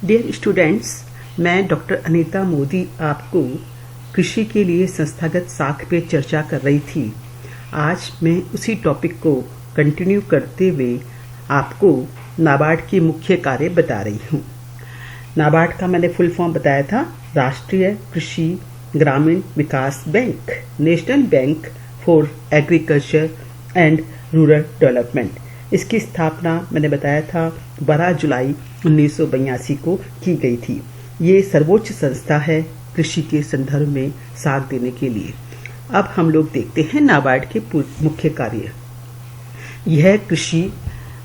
Dear students, मैं doctor Anita Modi आपको कृषि के लिए संस्थागत साख पे चर्चा कर रही थी। आज मैं उसी टॉपिक को कंटिन्यू करते हुए आपको नाबार्ड के मुख्य कार्य बता रही हूँ। नाबार्ड का मैंने फुल फॉर्म बताया था, राष्ट्रीय कृषि ग्रामीण विकास bank, national bank for agriculture and rural development. इसकी स्थापना मैंने बताया था 12 जुलाई 1982 को की गई थी। ये सर्वोच्च संस्था है कृषि के संदर्भ में साथ देने के लिए। अब हम लोग देखते हैं नाबार्ड के मुख्य कार्य। यह कृषि,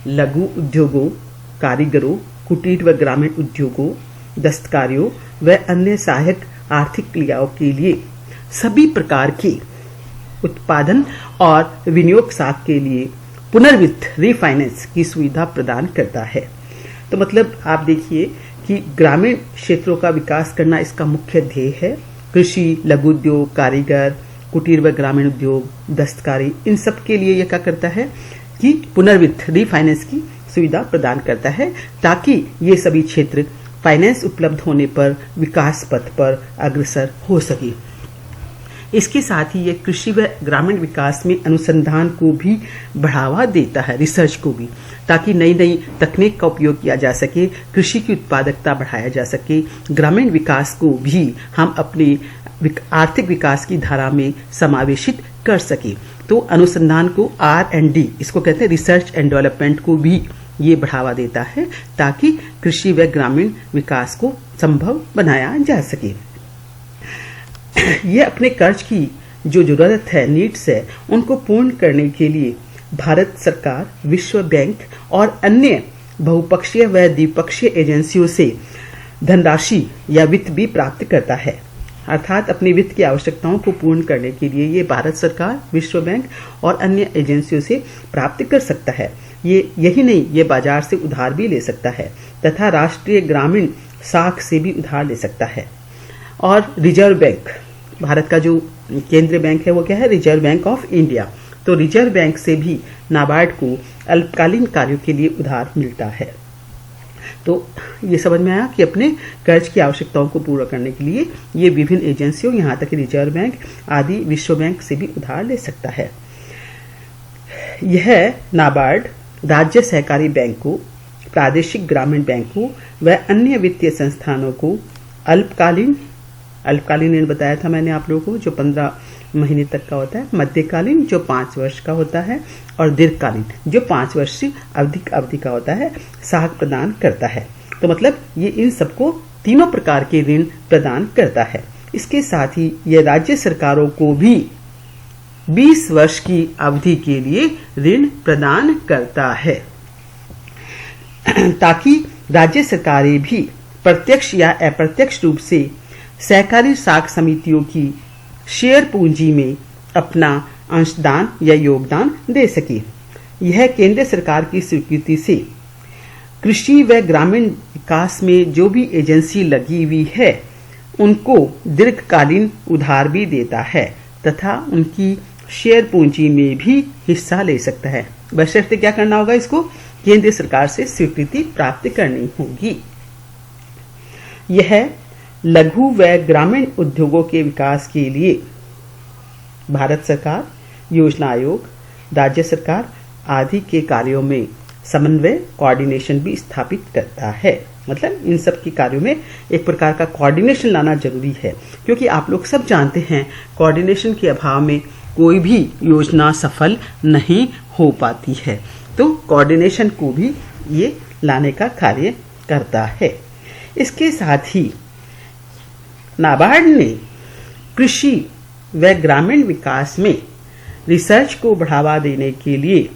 लघु उद्योगों, कारीगरों, कुटीर व ग्रामीण उद्योगों, दस्तकारियों व अन्य सहायक आर्थिक क्रियाओं के लिए सभी प्रकार के उत्पादन और विनियोग साख के लिए पुनर्वित्त रीफाइनेंस की सुविधा प्रदान करता है। तो मतलब आप देखिए कि ग्रामीण क्षेत्रों का विकास करना इसका मुख्य ध्येय है। कृषि, लघु उद्योग, कारीगर, कुटीर व ग्रामीण उद्योग, दस्तकारी, इन सब के लिए यह क्या करता है कि पुनर्वित्त रीफाइनेंस की सुविधा प्रदान करता है, ताकि ये सभी क्षेत्र फाइनेंस उपलब्ध होने पर विकास पथ पर अग्रसर हो सके। इसके साथ ही ये कृषि व ग्रामीण विकास में अनुसंधान को भी बढ़ावा देता है, रिसर्च को भी, ताकि नई नई तकनीक का उपयोग किया जा सके, कृषि की उत्पादकता बढ़ाया जा सके, ग्रामीण विकास को भी हम अपने आर्थिक विकास की धारा में समावेशित कर सके। तो अनुसंधान को R&D, इसको कहते हैं रिसर्च एंड डेवलपमेंट, को भी ये बढ़ावा देता है, ताकि कृषि व ग्रामीण विकास को संभव बनाया जा सके। ये अपने कर्ज की जो जरूरत है, नीड्स है, उनको पूर्ण करने के लिए भारत सरकार, विश्व बैंक और अन्य बहुपक्षीय व द्विपक्षीय एजेंसियों से धनराशि या वित्त भी प्राप्त करता है। अर्थात अपनी वित्त की आवश्यकताओं को पूर्ण करने के लिए ये भारत सरकार, विश्व बैंक और अन्य एजेंसियों से प्राप्त कर सकता है। यही नहीं, ये बाजार से उधार भी ले सकता है तथा राष्ट्रीय ग्रामीण साख से भी उधार ले सकता है। और रिजर्व बैंक, भारत का जो केंद्रीय बैंक है वो क्या है? Reserve bank of India. तो रिजर्व बैंक से भी नाबार्ड को अल्पकालीन कार्यों के लिए उधार मिलता है। तो ये समझ में आया कि अपने कर्ज की आवश्यकताओं को पूरा करने के लिए ये विभिन्न एजेंसियों, यहाँ तक कि रिजर्व बैंक आदि विश्व बैंक से भी उधार ले सकता है। यह नाबार्ड राज्य सहकारी बैंकों, प्रादेशिक ग्रामीण बैंकों व अन्य वित्तीय संस्थानों को अल्पकालीन बताया था मैंने आप लोगों को, जो 15 महीने तक का होता है, मध्यकालीन जो 5 वर्ष का होता है, और दीर्घकालीन जो 5 वर्ष से अधिक अवधि का होता है, साख प्रदान करता है। तो मतलब ये इन सबको तीनों प्रकार के ऋण प्रदान करता है। इसके साथ ही ये राज्य सरकारों को भी 20 वर्ष की अवधि के लिए ऋण प्रदान करता है, ताकि राज्य सरकारें भी प्रत्यक्ष या अप्रत्यक्ष रूप से सहकारी साख समितियों की शेयर पूंजी में अपना अंशदान या योगदान दे सके। यह केंद्र सरकार की स्वीकृति से कृषि व ग्रामीण विकास में जो भी एजेंसी लगी हुई है उनको दीर्घकालीन उधार भी देता है तथा उनकी शेयर पूंजी में भी हिस्सा ले सकता है। बशर्ते क्या करना होगा? इसको केंद्र सरकार से स्वीकृति प्राप्त करनी होगी। यह लघु व ग्रामीण उद्योगों के विकास के लिए भारत सरकार, योजना आयोग, राज्य सरकार आदि के कार्यों में समन्वय, कोऑर्डिनेशन भी स्थापित करता है। मतलब इन सब के कार्यों में एक प्रकार का कोऑर्डिनेशन लाना जरूरी है, क्योंकि आप लोग सब जानते हैं कोऑर्डिनेशन के अभाव में कोई भी योजना सफल नहीं हो पाती है। तो कोऑर्डिनेशन को भी ये लाने का कार्य करता है। इसके साथ ही नाबार्ड ने कृषि व ग्रामीण विकास में रिसर्च को बढ़ावा देने के लिए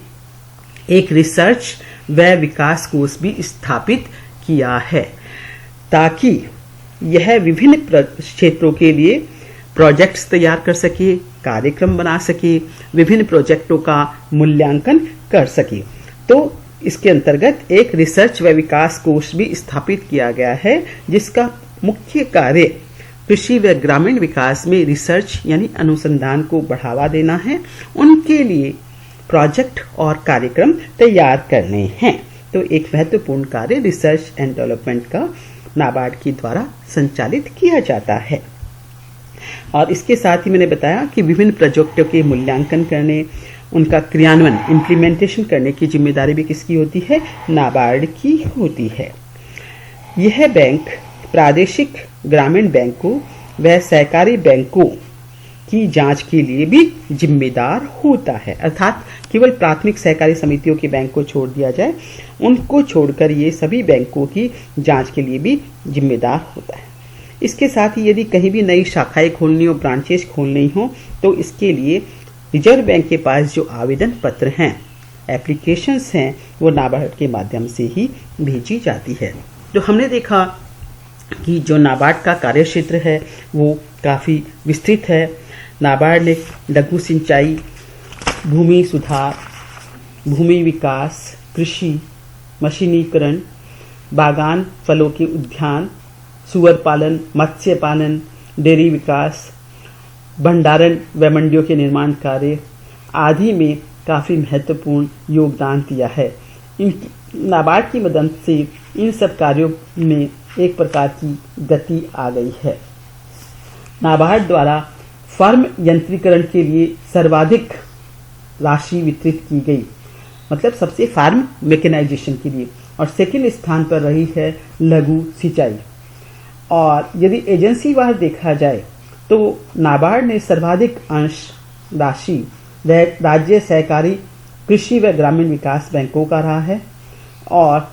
एक रिसर्च व विकास कोष भी स्थापित किया है, ताकि यह विभिन्न क्षेत्रों के लिए प्रोजेक्ट्स तैयार कर सके, कार्यक्रम बना सके, विभिन्न प्रोजेक्टों का मूल्यांकन कर सके। तो इसके अंतर्गत एक रिसर्च व विकास कोष भी स्थापित किया गया है, जिसका मुख्य कार्य कृषि व ग्रामीण विकास में रिसर्च यानी अनुसंधान को बढ़ावा देना है, उनके लिए प्रोजेक्ट और कार्यक्रम तैयार करने हैं। तो एक महत्वपूर्ण कार्य रिसर्च एंड डेवलपमेंट का नाबार्ड के द्वारा संचालित किया जाता है। और इसके साथ ही मैंने बताया कि विभिन्न प्रोजेक्टों के मूल्यांकन करने, उनका क्रियान्वयन इम्प्लीमेंटेशन करने की जिम्मेदारी भी किसकी होती है? नाबार्ड की होती है। यह बैंक प्रादेशिक ग्रामीण बैंकों व सहकारी बैंकों की जांच के लिए भी जिम्मेदार होता है। अर्थात केवल प्राथमिक सहकारी समितियों के बैंक को छोड़ दिया जाए, उनको छोड़कर ये सभी बैंकों की जांच के लिए भी जिम्मेदार होता है। इसके साथ ही यदि कहीं भी नई शाखाएं खोलनी हो, ब्रांचेस खोलनी हो, तो इसके लिए रिजर्व बैंक के पास जो आवेदन पत्र हैं, एप्लीकेशंस हैं, वो नाबार्ड के माध्यम से ही भेजी जाती है। तो हमने देखा कि जो नाबार्ड का कार्य क्षेत्र है वो काफ़ी विस्तृत है। नाबार्ड ने लघु सिंचाई, भूमि सुधार, भूमि विकास, कृषि, मशीनीकरण, बागान, फलों के उद्यान, सुअर पालन, मत्स्य पालन, डेयरी विकास, भंडारण व मंडियों के निर्माण कार्य आदि में काफ़ी महत्वपूर्ण योगदान दिया है। नाबार्ड की मदद से इन सब कार्यों में एक प्रकार की गति आ गई है। नाबार्ड द्वारा फार्म यंत्रीकरण के लिए सर्वाधिक राशि वितरित की गई, मतलब सबसे फार्म मैकेनाइजेशन के लिए, और सेकंड स्थान पर रही है लघु सिंचाई। और यदि एजेंसी वार देखा जाए तो नाबार्ड ने सर्वाधिक अंश राशि राज्य सहकारी कृषि व ग्रामीण विकास बैंकों का रहा है, और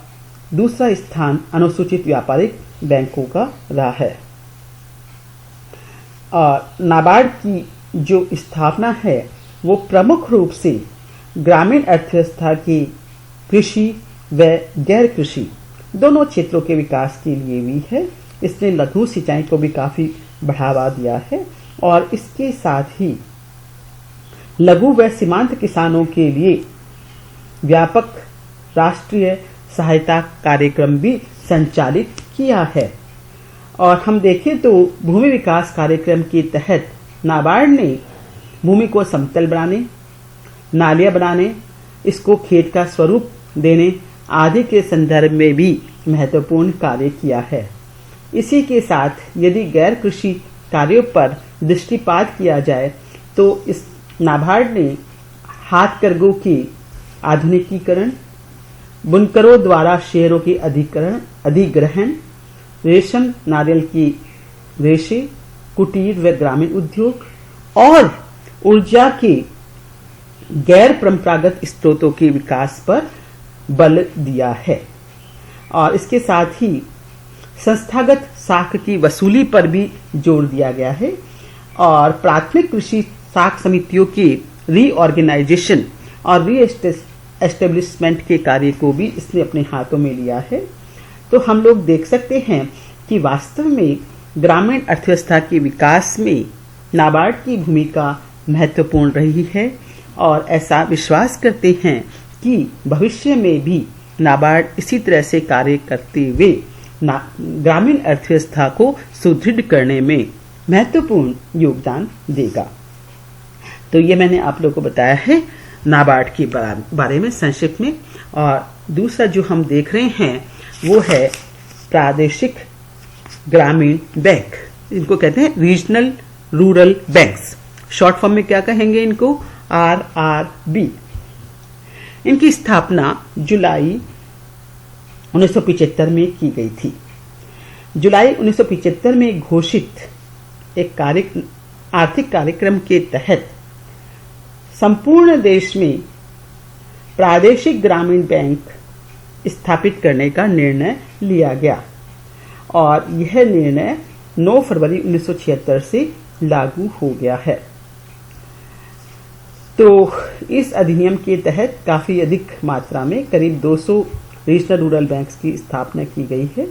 दूसरा स्थान अनुसूचित व्यापारिक बैंकों का रहा है। और नाबार्ड की जो स्थापना है वो प्रमुख रूप से ग्रामीण अर्थव्यवस्था की कृषि व गैर कृषि दोनों क्षेत्रों के विकास के लिए भी है। इसने लघु सिंचाई को भी काफ़ी बढ़ावा दिया है, और इसके साथ ही लघु व सीमांत किसानों के लिए व्यापक राष्ट्रीय सहायता कार्यक्रम भी संचालित किया है। और हम देखें तो भूमि विकास कार्यक्रम के तहत नाबार्ड ने भूमि को समतल बनाने, नालियां बनाने, इसको खेत का स्वरूप देने आदि के संदर्भ में भी महत्वपूर्ण कार्य किया है। इसी के साथ यदि गैर कृषि कार्यों पर दृष्टिपात किया जाए तो इस नाबार्ड ने हाथकरघों के आधुनिकीकरण, बुनकरों द्वारा शेयरों के अधिग्रहण, रेशम नारियल की रेशे, कुटीर व ग्रामीण उद्योग और ऊर्जा के गैर परंपरागत स्रोतों के विकास पर बल दिया है। और इसके साथ ही संस्थागत साख की वसूली पर भी जोर दिया गया है, और प्राथमिक कृषि साख समितियों की रीऑर्गेनाइजेशन और रीएस्टेब्लिशमेंट के कार्य को भी इसने अपने हाथों में लिया है। तो हम लोग देख सकते हैं कि वास्तव में ग्रामीण अर्थव्यवस्था के विकास में नाबार्ड की भूमिका महत्वपूर्ण रही है, और ऐसा विश्वास करते हैं कि भविष्य में भी नाबार्ड इसी तरह से कार्य करते हुए ग्रामीण अर्थव्यवस्था को सुदृढ़ करने में महत्वपूर्ण योगदान देगा। तो ये मैंने आप लोगों को बताया है नाबार्ड के बारे में संक्षिप्त में। और दूसरा जो हम देख रहे हैं वो है प्रादेशिक ग्रामीण बैंक, इनको कहते हैं regional rural banks. Short form में क्या कहेंगे इनको? RRB। इनकी स्थापना जुलाई 1975 में की गई थी। जुलाई 1975 में घोषित एक आर्थिक कार्यक्रम के तहत संपूर्ण देश में प्रादेशिक ग्रामीण बैंक स्थापित करने का निर्णय लिया गया, और यह निर्णय 9 फरवरी 1976 से लागू हो गया है। तो इस अधिनियम के तहत काफ़ी अधिक मात्रा में करीब 200 रीजनल रूरल बैंक्स की स्थापना की गई है,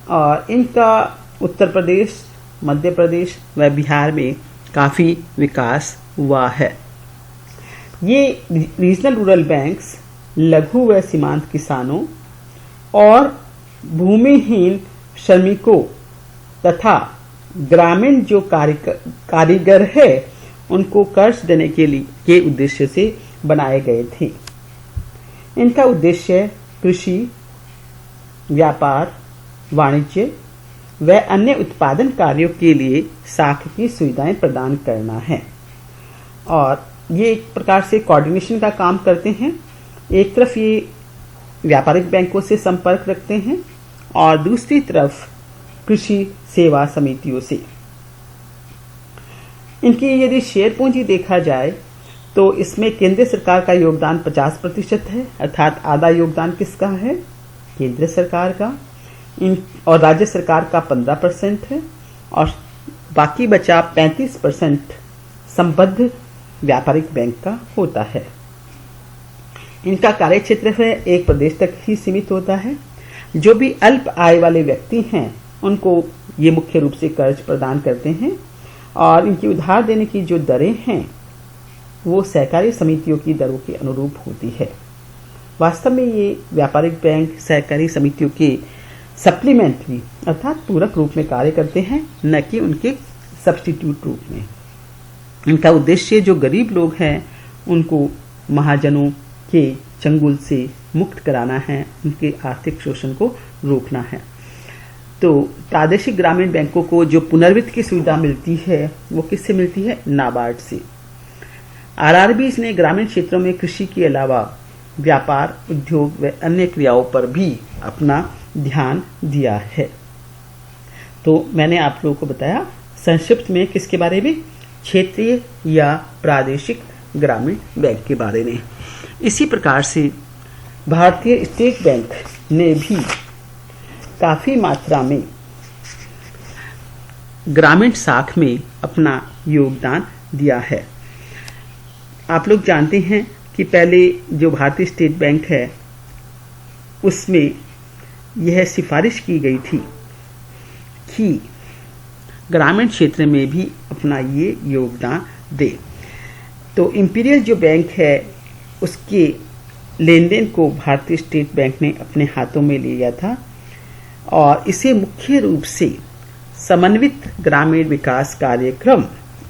और इनका उत्तर प्रदेश, मध्य प्रदेश व बिहार में काफ़ी विकास हुआ है। ये रीजनल रूरल बैंक्स लघु व सीमांत किसानों और भूमिहीन श्रमिकों तथा ग्रामीण जो कारीगर है उनको कर्ज देने के उद्देश्य से बनाए गए थे। इनका उद्देश्य कृषि, व्यापार, वाणिज्य व अन्य उत्पादन कार्यों के लिए साख की सुविधाएं प्रदान करना है। और ये एक प्रकार से कोऑर्डिनेशन का काम करते हैं। एक तरफ ये व्यापारिक बैंकों से संपर्क रखते हैं और दूसरी तरफ कृषि सेवा समितियों से। इनकी यदि शेयर पूंजी देखा जाए तो इसमें केंद्र सरकार का योगदान 50% है, अर्थात आधा योगदान किसका है? केंद्र सरकार का। और राज्य सरकार का 15% है और बाकी बचा 35% संबद्ध व्यापारिक बैंक का होता है। इनका कार्य क्षेत्र है एक प्रदेश तक ही सीमित होता है। जो भी अल्प आय वाले व्यक्ति हैं उनको ये मुख्य रूप से कर्ज प्रदान करते हैं और इनकी उधार देने की जो दरें हैं वो सहकारी समितियों की दरों के अनुरूप होती है। वास्तव में ये व्यापारिक बैंक सहकारी समितियों के सप्लीमेंट्री अर्थात पूरक रूप में कार्य करते हैं, न कि उनके सब्स्टिट्यूट रूप में। इनका उद्देश्य जो गरीब लोग हैं उनको महाजनों के चंगुल से मुक्त कराना है, उनके आर्थिक शोषण को रोकना है। तो प्रादेशिक ग्रामीण बैंकों को जो पुनर्वित्त की सुविधा मिलती है वो किससे मिलती है? नाबार्ड से। आरआरबीज ने ग्रामीण क्षेत्रों में कृषि के अलावा व्यापार, उद्योग व अन्य क्रियाओं पर भी अपना ध्यान दिया है। तो मैंने आप लोगों को बताया संक्षिप्त में किसके बारे में? क्षेत्रीय या प्रादेशिक ग्रामीण बैंक के बारे में। इसी प्रकार से भारतीय स्टेट बैंक ने भी काफी मात्रा में ग्रामीण शाख में अपना योगदान दिया है। आप लोग जानते हैं कि पहले जो भारतीय स्टेट बैंक है उसमें यह सिफारिश की गई थी कि ग्रामीण क्षेत्र में भी अपना ये योगदान दे। तो इंपीरियल जो बैंक है उसके लेन देन को भारतीय स्टेट बैंक ने अपने हाथों में लिया था और इसे मुख्य रूप से समन्वित ग्रामीण विकास कार्यक्रम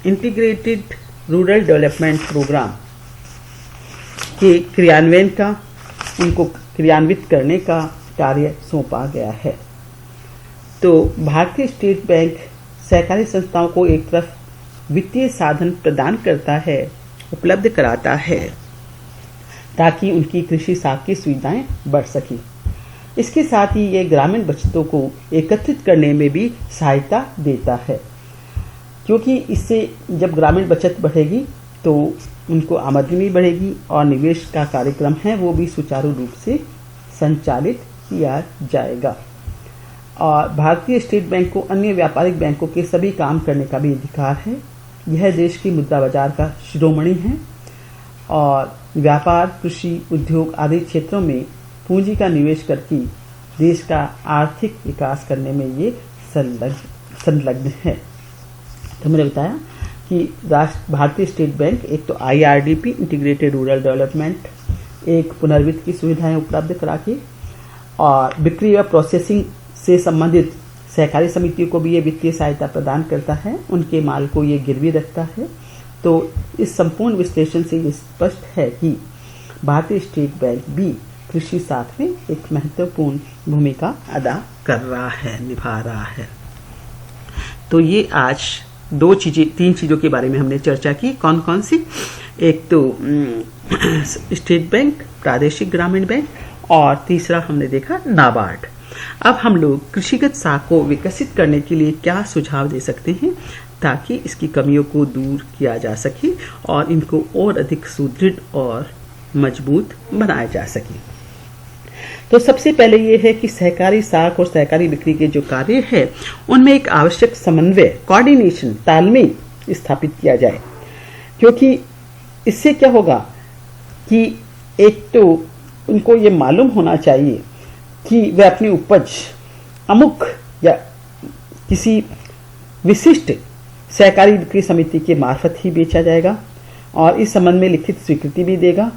इंटीग्रेटेड रूरल डेवलपमेंट प्रोग्राम के क्रियान्वयन का, उनको क्रियान्वित करने का कार्य सौंपा गया है। तो भारतीय स्टेट बैंक सहकारी संस्थाओं को एक तरफ वित्तीय साधन प्रदान करता है, उपलब्ध कराता है ताकि उनकी कृषि शाख की सुविधाएं बढ़ सकी। इसके साथ ही ये ग्रामीण बचतों को एकत्रित करने में भी सहायता देता है, क्योंकि इससे जब ग्रामीण बचत बढ़ेगी तो उनको आमदनी बढ़ेगी और निवेश का कार्यक्रम है वो भी सुचारू रूप से संचालित किया जाएगा। और भारतीय स्टेट बैंक को अन्य व्यापारिक बैंकों के सभी काम करने का भी अधिकार है। यह देश की मुद्रा बाजार का शिरोमणि है और व्यापार, कृषि, उद्योग आदि क्षेत्रों में पूंजी का निवेश करके देश का आर्थिक विकास करने में ये संलग्न है। तो मैंने बताया कि भारतीय स्टेट बैंक एक तो IRDP इंटीग्रेटेड रूरल डेवलपमेंट, एक पुनर्वित्त की सुविधाएं उपलब्ध करा के और बिक्री व प्रोसेसिंग से संबंधित सहकारी समितियों को भी ये वित्तीय सहायता प्रदान करता है, उनके माल को ये गिरवी रखता है। तो इस संपूर्ण विश्लेषण से ये स्पष्ट है कि भारतीय स्टेट बैंक भी कृषि शाख में एक महत्वपूर्ण भूमिका अदा कर रहा है, निभा रहा है। तो ये आज तीन चीजों के बारे में हमने चर्चा की। कौन कौन सी? एक तो स्टेट बैंक, प्रादेशिक ग्रामीण बैंक और तीसरा हमने देखा नाबार्ड। अब हम लोग कृषिगत शाख को विकसित करने के लिए क्या सुझाव दे सकते हैं ताकि इसकी कमियों को दूर किया जा सके और इनको और अधिक सुदृढ़ और मजबूत बनाया जा सके। तो सबसे पहले ये है कि सहकारी शाख और सहकारी बिक्री के जो कार्य है उनमें एक आवश्यक समन्वय, कोऑर्डिनेशन, तालमेल स्थापित किया जाए। क्योंकि इससे क्या होगा कि एक तो उनको ये मालूम होना चाहिए कि वह अपनी उपज अमुक या किसी विशिष्ट सहकारी बिक्री समिति के मार्फत ही बेचा जाएगा और इस संबंध में लिखित स्वीकृति भी देगा।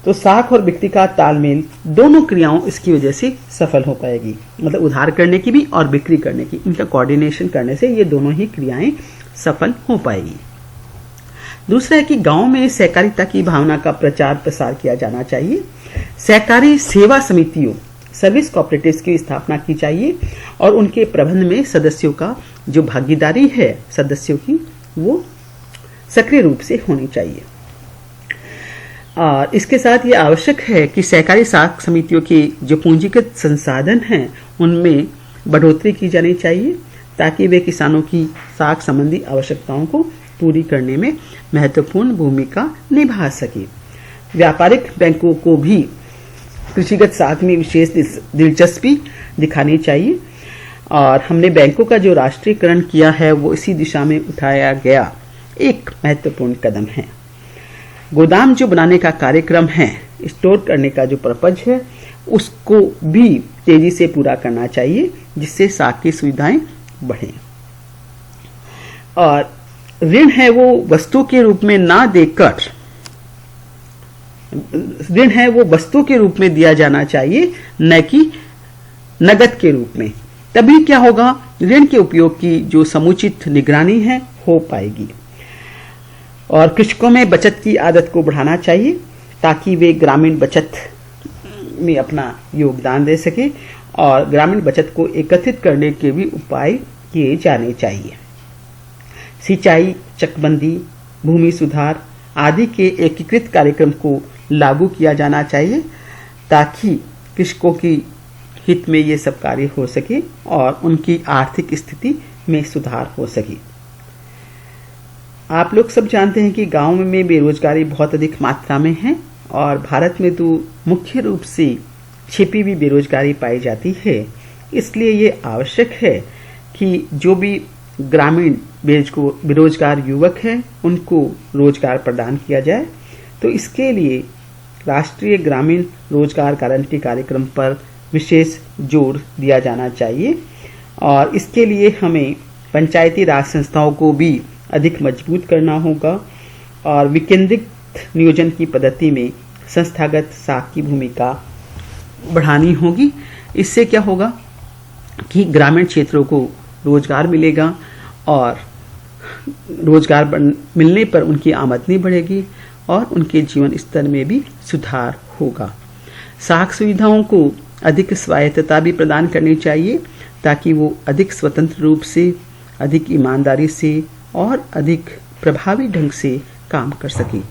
तो शाख और बिक्री का तालमेल, दोनों क्रियाओं इसकी वजह से सफल हो पाएगी। मतलब उधार करने की भी और बिक्री करने की, इनका कोऑर्डिनेशन करने से ये दोनों ही क्रियाएं सफल हो पाएगी। दूसरा है कि गांव में सहकारिता की भावना का प्रचार प्रसार किया जाना चाहिए। सहकारी सेवा समितियों सर्विस कोऑपरेटिव्स की स्थापना की चाहिए और उनके प्रबंधन में सदस्यों का जो भागीदारी है सदस्यों की वो सक्रिय रूप से होनी चाहिए। और इसके साथ ये आवश्यक है कि सहकारी साख समितियों के जो पूंजीगत संसाधन हैं उनमें बढ़ोतरी की जानी चाहिए ताकि वे किसानों की साख संबंधी आवश्यकताओं को पूरी करने में महत्वपूर्ण भूमिका निभा सके। व्यापारिक बैंकों को भी कृषिगत साख में विशेष दिलचस्पी दिखानी चाहिए और हमने बैंकों का जो राष्ट्रीयकरण किया है वो इसी दिशा में उठाया गया एक महत्वपूर्ण कदम है। गोदाम जो बनाने का कार्यक्रम है, स्टोर करने का जो पर्पज है, उसको भी तेजी से पूरा करना चाहिए जिससे साख की सुविधाएं बढ़ें। और ऋण है वो वस्तु के रूप में ना देकर ऋण है वो वस्तु के रूप में दिया जाना चाहिए, न कि नगद के रूप में। तभी क्या होगा, ऋण के उपयोग की जो समुचित निगरानी है हो पाएगी। और कृषकों में बचत की आदत को बढ़ाना चाहिए ताकि वे ग्रामीण बचत में अपना योगदान दे सके और ग्रामीण बचत को एकत्रित करने के भी उपाय किए जाने चाहिए। सिंचाई, चकबंदी, भूमि सुधार आदि के एकीकृत कार्यक्रम को लागू किया जाना चाहिए ताकि कृषकों की हित में ये सब कार्य हो सके और उनकी आर्थिक स्थिति में सुधार हो सके। आप लोग सब जानते हैं कि गांव में बेरोजगारी बहुत अधिक मात्रा में है और भारत में तो मुख्य रूप से छिपी हुई बेरोजगारी पाई जाती है। इसलिए ये आवश्यक है कि जो भी ग्रामीण बेरोजगार युवक हैं उनको रोजगार प्रदान किया जाए। तो इसके लिए राष्ट्रीय ग्रामीण रोजगार गारंटी कार्यक्रम पर विशेष जोर दिया जाना चाहिए और इसके लिए हमें पंचायती राज संस्थाओं को भी अधिक मजबूत करना होगा और विकेंद्रित नियोजन की पद्धति में संस्थागत साख की भूमिका बढ़ानी होगी। इससे क्या होगा कि ग्रामीण क्षेत्रों को रोजगार मिलेगा और रोजगार मिलने पर उनकी आमदनी बढ़ेगी और उनके जीवन स्तर में भी सुधार होगा। साख सुविधाओं को अधिक स्वायत्तता भी प्रदान करनी चाहिए ताकि वो अधिक स्वतंत्र रूप से, अधिक ईमानदारी से और अधिक प्रभावी ढंग से काम कर सके।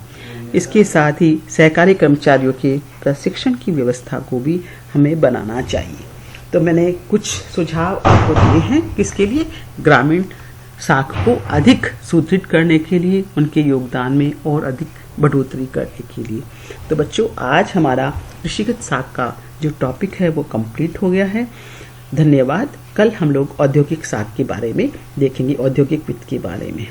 इसके साथ ही सहकारी कर्मचारियों के प्रशिक्षण की व्यवस्था को भी हमें बनाना चाहिए। तो मैंने कुछ सुझाव आपको दिए हैं किसके लिए, ग्रामीण साख को अधिक सुदृढ़ करने के लिए, उनके योगदान में और अधिक बढ़ोतरी करने के लिए। तो बच्चों, आज हमारा कृषिगत साख का जो टॉपिक है वो कंप्लीट हो गया है। धन्यवाद। कल हम लोग औद्योगिक साख के बारे में देखेंगे, औद्योगिक वित्त के बारे में।